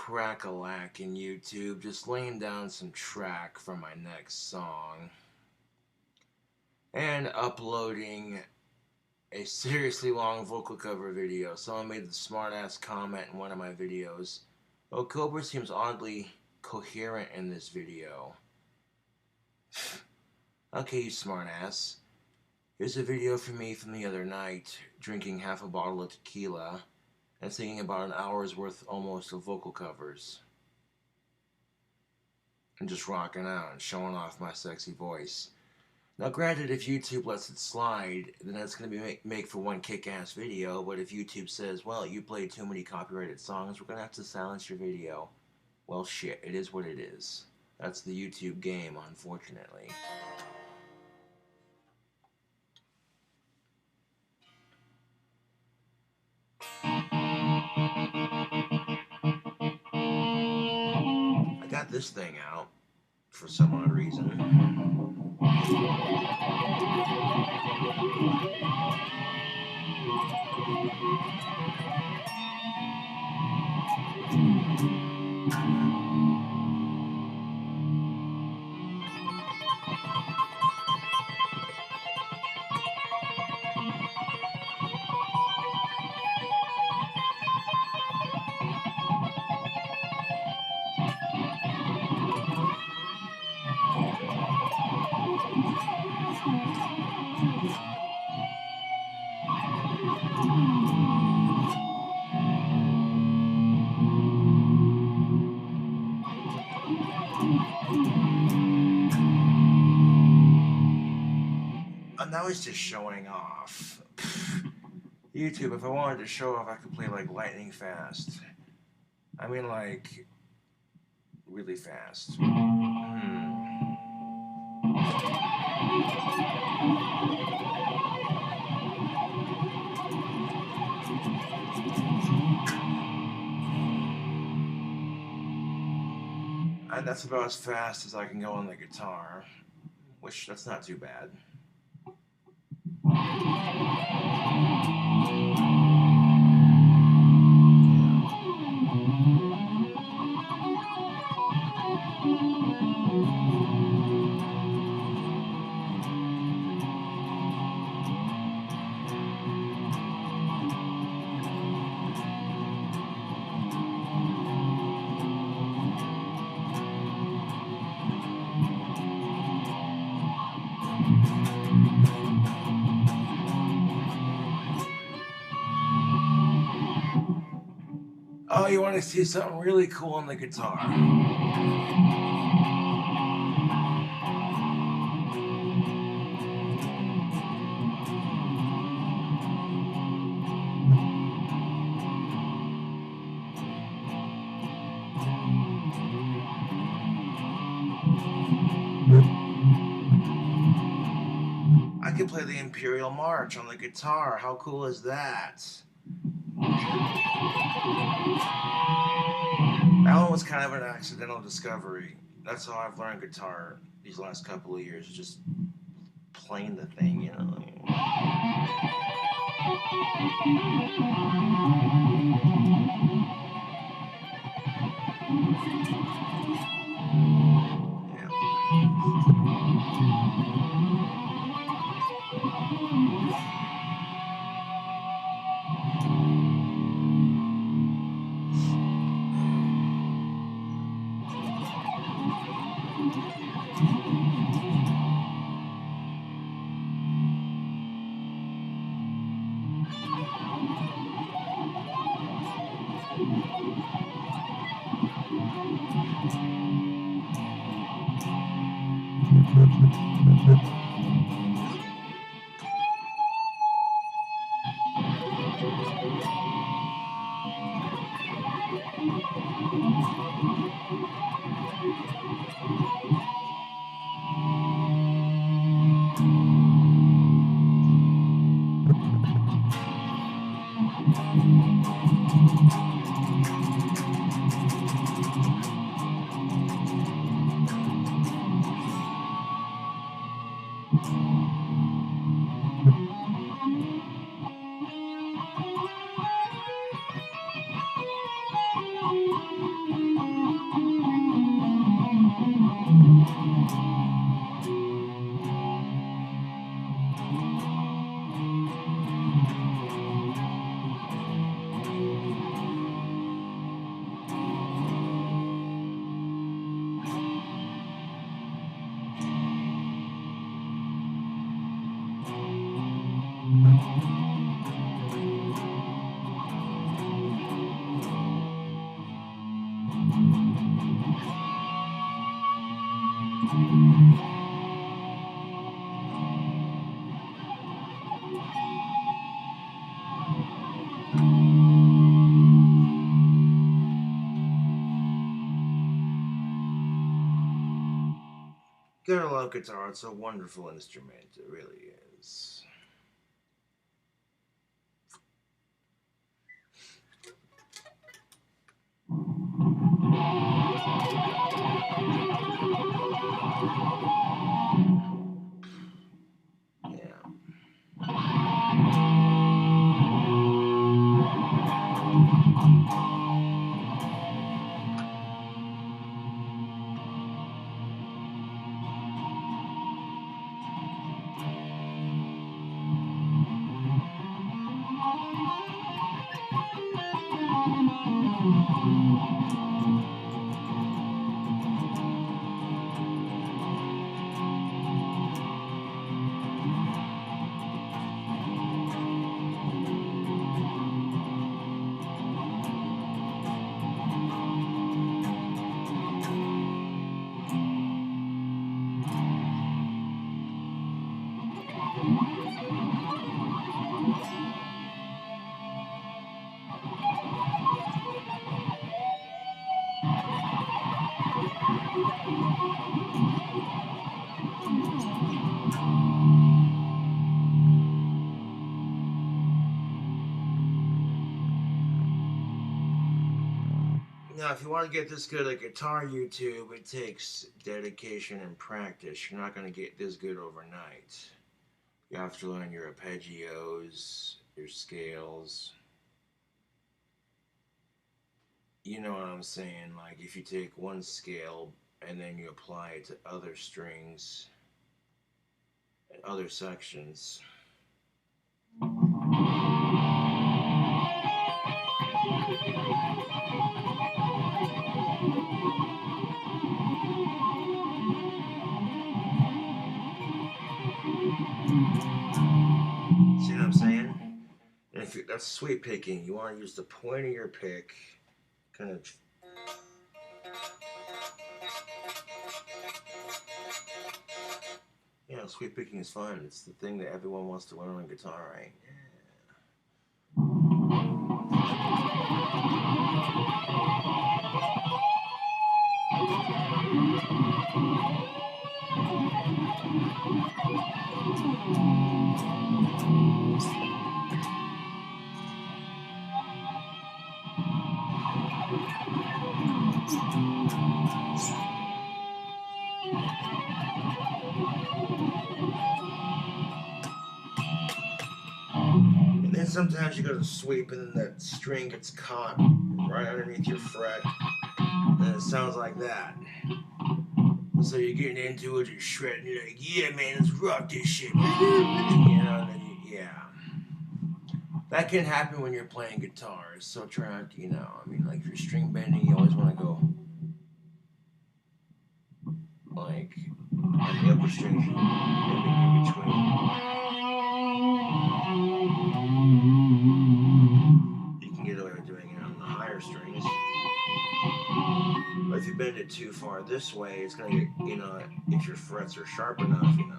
crack-a-lack in YouTube, just laying down some track for my next song and uploading a seriously long vocal cover video. Someone made the smart-ass comment in one of my videos, "Oh, Cobra seems oddly coherent in this video." Okay, you smart-ass. Here's a video for me from the other night, drinking half a bottle of tequila and singing about an hour's worth almost of vocal covers. And just rocking out and showing off my sexy voice. Now granted, if YouTube lets it slide, then it's going to be make for one kick-ass video, but if YouTube says, well, you played too many copyrighted songs, we're going to have to silence your video. Well, shit, it is what it is. That's the YouTube game, unfortunately. I got this thing out for some odd reason. And that was just showing off. YouTube, if I wanted to show off, I could play like lightning fast. I mean, like, really fast. And that's about as fast as I can go on the guitar, which that's not too bad. Oh, you want to see something really cool on the guitar? I can play the Imperial March on the guitar. How cool is that? That one was kind of an accidental discovery. That's how I've learned guitar these last couple of years, just playing the thing, you know. Gotta love guitar. It's a wonderful instrument. It really is. Now, if you want to get this good at guitar YouTube, it takes dedication and practice. You're not going to get this good overnight. You have to learn your arpeggios, your scales. You know what I'm saying? Like, if you take one scale and then you apply it to other strings and other sections. See what I'm saying? And if that's sweep picking, you want to use the point of your pick, kind of. Yeah, sweep picking is fun. It's the thing that everyone wants to learn on guitar, right? Yeah. And then sometimes you go to sweep and then that string gets caught right underneath your fret. And it sounds like that. So you're getting into it, you're shredding, you're like, yeah, man, let's rock this shit. You know, and then yeah. That can happen when you're playing guitars. So try not, you know, I mean, like if you're string bending, you always want to go like on the upper strings, in between. You can get away with doing it on the higher strings. But if you bend it too far this way, it's going to get, you know, if your frets are sharp enough, you know,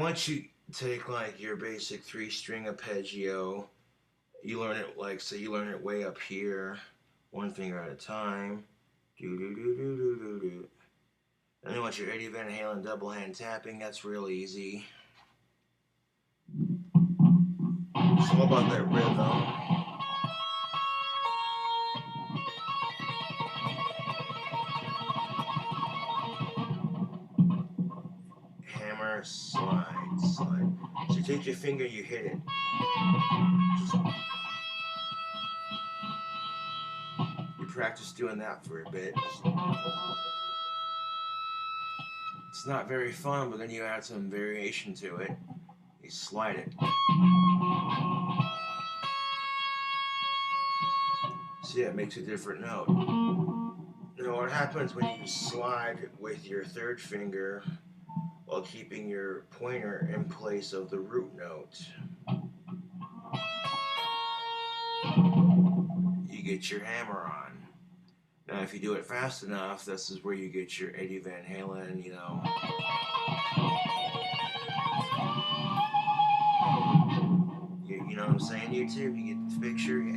once you take like your basic 3-string arpeggio, you learn it like, say you learn it way up here, one finger at a time, do do do do do do do. And then once your Eddie Van Halen double hand tapping, that's real easy. It's all about that rhythm. take your finger, you hit it. You practice doing that for a bit. It's not very fun, but then you add some variation to it. You slide it. See, it makes a different note. Now, what happens when you slide with your third finger while keeping your pointer in place of the root note? You get your hammer on. Now, if you do it fast enough, this is where you get your Eddie Van Halen, you know. You know what I'm saying, YouTube? You get the picture? Yeah.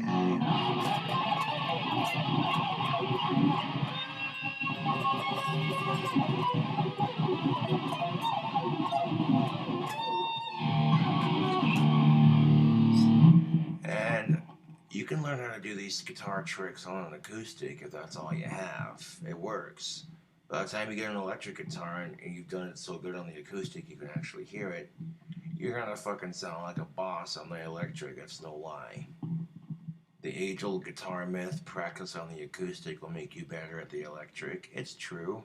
And you can learn how to do these guitar tricks on an acoustic if that's all you have. It works. By the time you get an electric guitar and you've done it so good on the acoustic you can actually hear it, you're gonna fucking sound like a boss on the electric. That's no lie. The age-old guitar myth, practice on the acoustic will make you better at the electric. It's true.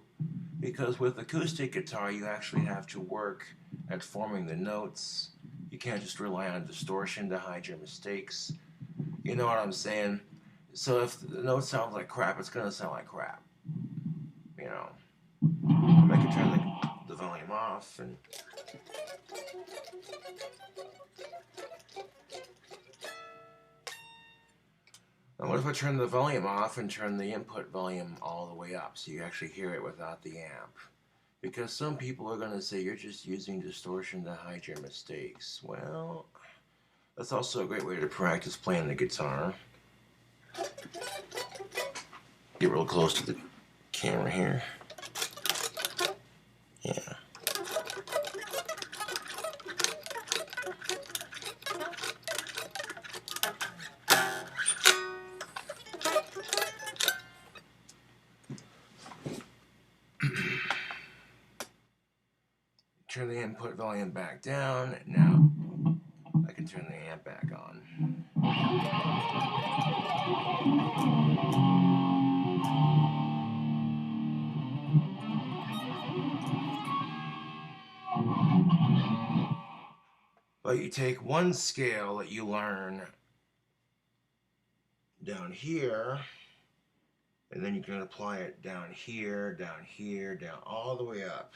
Because with acoustic guitar, you actually have to work at forming the notes. You can't just rely on distortion to hide your mistakes. You know what I'm saying? So if the note sounds like crap, it's gonna sound like crap. You know. I can turn the volume off and now what if I turn the volume off and turn the input volume all the way up so you actually hear it without the amp? Because some people are going to say you're just using distortion to hide your mistakes. Well, that's also a great way to practice playing the guitar. Get real close to the camera here. Yeah. Turn the input volume back down. Now I can turn the amp back on. But you take one scale that you learn down here, and then you can apply it down here, down all the way up.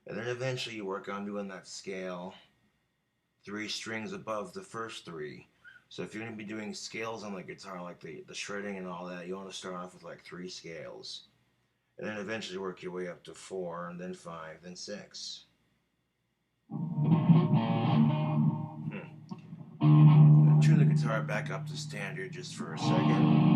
And then eventually you work on doing that scale 3 strings above the first 3. So if you're going to be doing scales on the guitar, like the shredding and all that, you want to start off with like 3 scales. And then eventually work your way up to 4, and then 5, then 6. Turn the guitar back up to standard just for a second.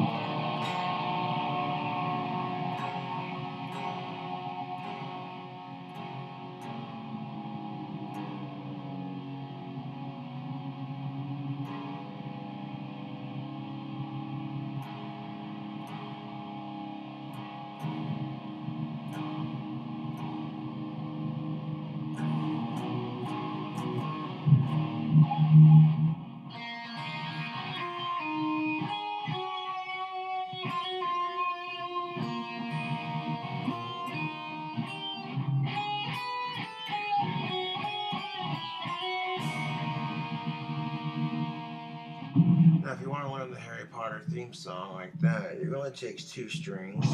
Now, if you want to learn the Harry Potter theme song like that, it only takes 2 strings.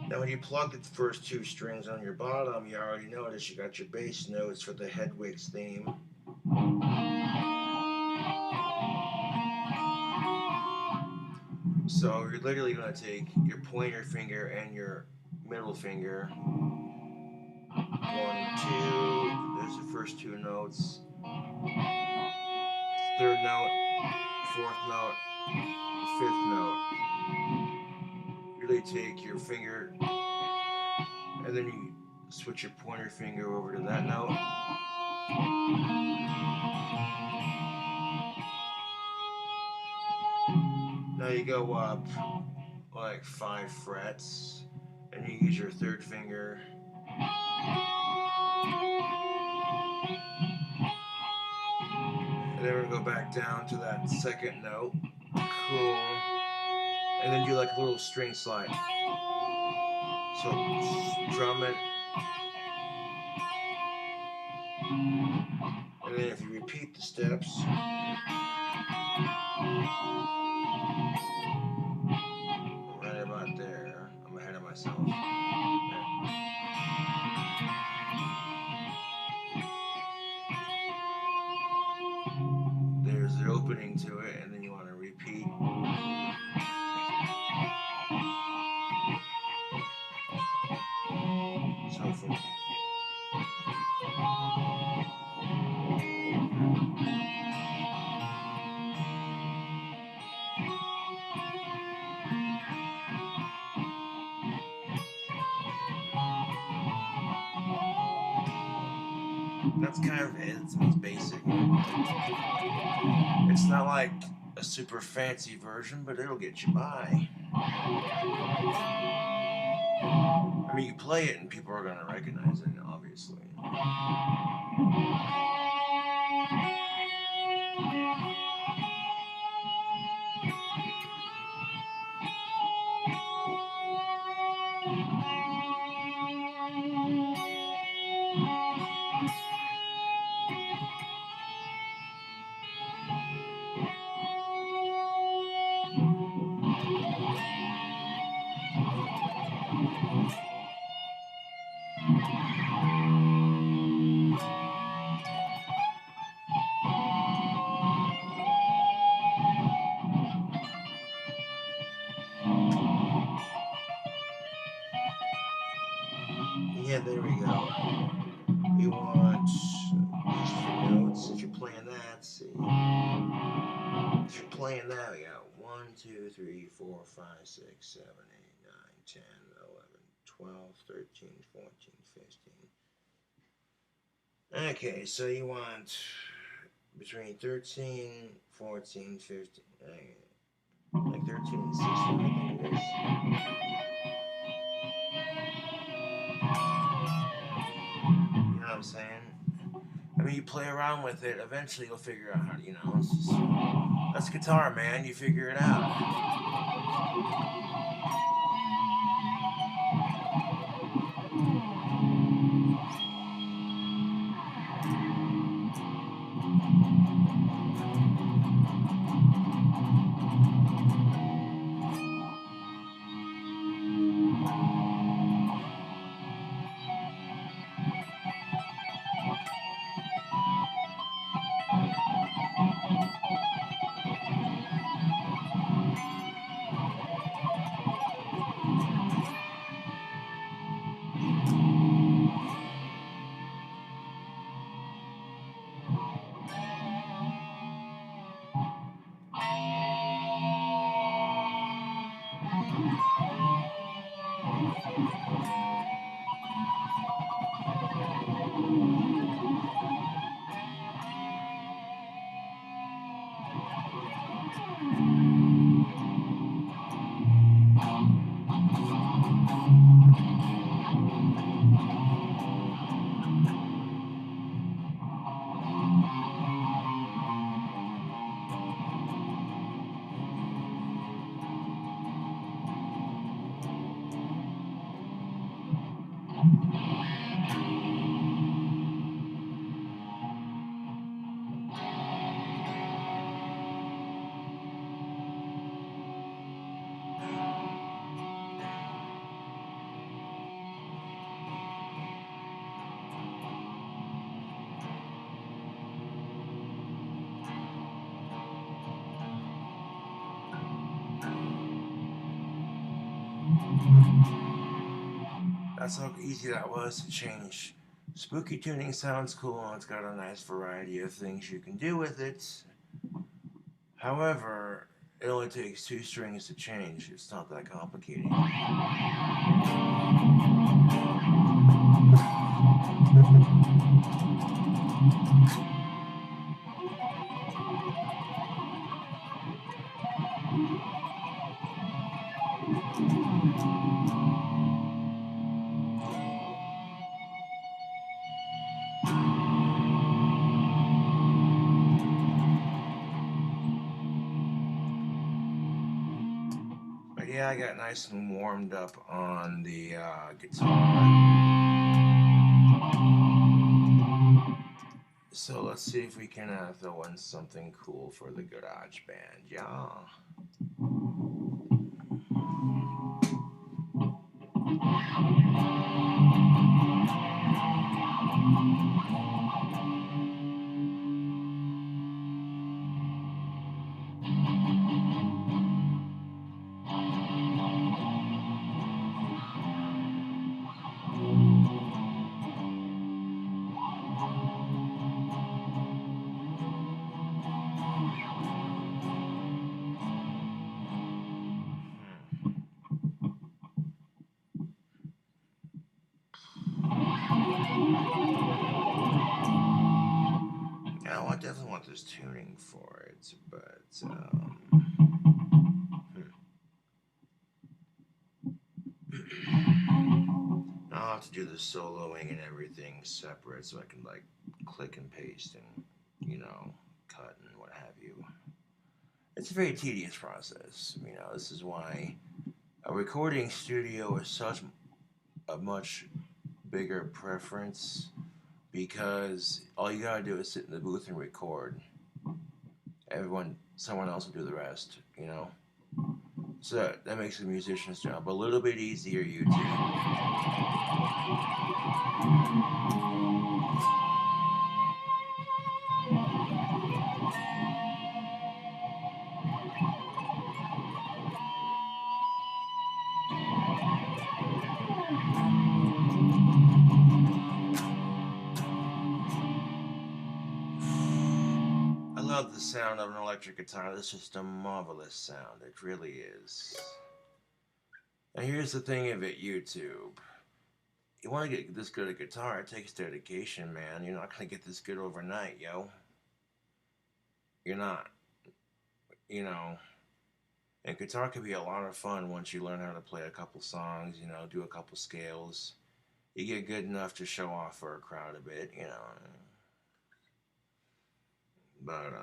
Now, when you plug the first 2 strings on your bottom, you already notice you got your bass notes for the Hedwig's theme. So you're literally going to take your pointer finger and your middle finger. 1, 2, there's the first 2 notes. 3rd note, 4th note, 5th note. Really take your finger and then you switch your pointer finger over to that note. Now you go up like 5 frets and you use your 3rd finger And then we're gonna go back down to that second note. Cool. And then do like a little string slide. So drum it. And then if you repeat the steps, right about there. I'm ahead of myself. There's the opening to it, and then you want to repeat. So from that's kind of it. It's basic. It's not like a super fancy version, but it'll get you by. I mean, you play it and people are going to recognize it, obviously. Yeah, there we go. You want these three notes. If you're playing that, see. If you're playing that, we got 1, 2, 3, 4, 5, 6, 7, 8, 9, 10, 11, 12, 13, 14, 15. Okay, so you want between 13, 14, 15, like 13 and 16, I think it is. You know what I'm saying? I mean, you play around with it, eventually you'll figure out how to, it's just, that's guitar, man, you figure it out. That's how easy that was to change. Spooky tuning sounds cool, and it's got a nice variety of things you can do with it. However, it only takes 2 strings to change. It's not that complicated. yeah, I got nice and warmed up on the guitar. So let's see if we can throw in something cool for the garage band, yeah. Now I definitely want this tuning for it, but I'll have to do the soloing and everything separate so I can like click and paste and, you know, cut and what have you. It's a very tedious process. You know, this is why a recording studio is such a much bigger preference, because all you gotta do is sit in the booth and record. Someone else will do the rest, you know? So that makes the musician's job a little bit easier, YouTube. I love the sound of an electric guitar. That's just a marvelous sound. It really is. And here's the thing of it, YouTube. You want to get this good at guitar, it takes dedication, man. You're not going to get this good overnight, yo. You're not. You know, and guitar can be a lot of fun once you learn how to play a couple songs, you know, do a couple scales. You get good enough to show off for a crowd a bit, you know. But,